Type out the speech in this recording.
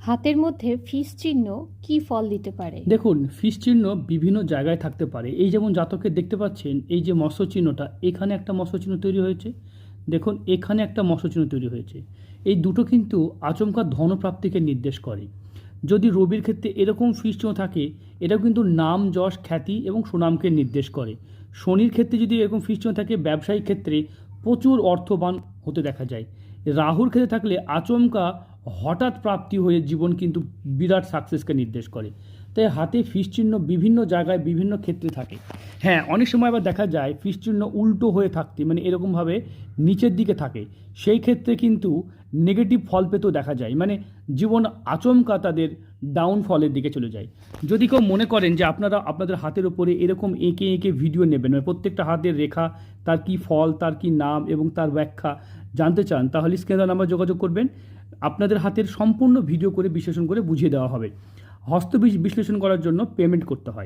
হাতের মধ্যে ফিস চিহ্ন কি ফল দিতে পারে? দেখুন, ফিস চিহ্ন বিভিন্ন জায়গায় থাকতে পারে। এই যেমন জাতকে দেখতে পাচ্ছেন, এই যে মৎস্য চিহ্নটা, এখানে একটা মৎস্য চিহ্ন তৈরি হয়েছে। দেখুন, এখানে একটা মৎস্য চিহ্ন তৈরি হয়েছে। এই দুটো কিন্তু আচমকা ধনপ্রাপ্তিকে নির্দেশ করে। যদি রবির ক্ষেত্রে এরকম ফিস চিহ্ন থাকে, এটাও কিন্তু নাম, যশ, খ্যাতি এবং সুনামকে নির্দেশ করে। শনির ক্ষেত্রে যদি এরকম ফিস চিহ্ন থাকে, ব্যবসায়িক ক্ষেত্রে প্রচুর অর্থবান হতে দেখা যায়। রাহুর ক্ষেত্রে থাকলে আচমকা হঠাৎ প্রাপ্তি হয়ে জীবন কিন্তু বিরাট সাকসেসকে নির্দেশ করে। তাই হাতে ফিস চিহ্ন বিভিন্ন জায়গায় বিভিন্ন ক্ষেত্রে থাকে। হ্যাঁ, অনেক সময় আবার দেখা যায় ফিস চিহ্ন উল্টো হয়ে থাকতে, মানে এরকমভাবে নিচের দিকে থাকে। সেই ক্ষেত্রে কিন্তু নেগেটিভ ফল পেতেও দেখা যায়, মানে জীবন আচমকা তাদের ডাউনফলের দিকে চলে যায়। যদি কেউ মনে করেন যে আপনারা আপনাদের হাতের উপরে এরকম এঁকে এঁকে ভিডিও নেবেন, মানে প্রত্যেকটা হাতের রেখা, তার কি ফল, তার কি নাম এবং তার ব্যাখ্যা জানতে চান, তাহলে স্ক্রিনে দেওয়া নাম্বার যোগাযোগ করবেন। আপনাদের হাতের সম্পূর্ণ ভিডিও করে বিশ্লেষণ করে বুঝিয়ে দেওয়া হবে। হস্ত বিশ্লেষণ করার জন্য পেমেন্ট করতে হয়।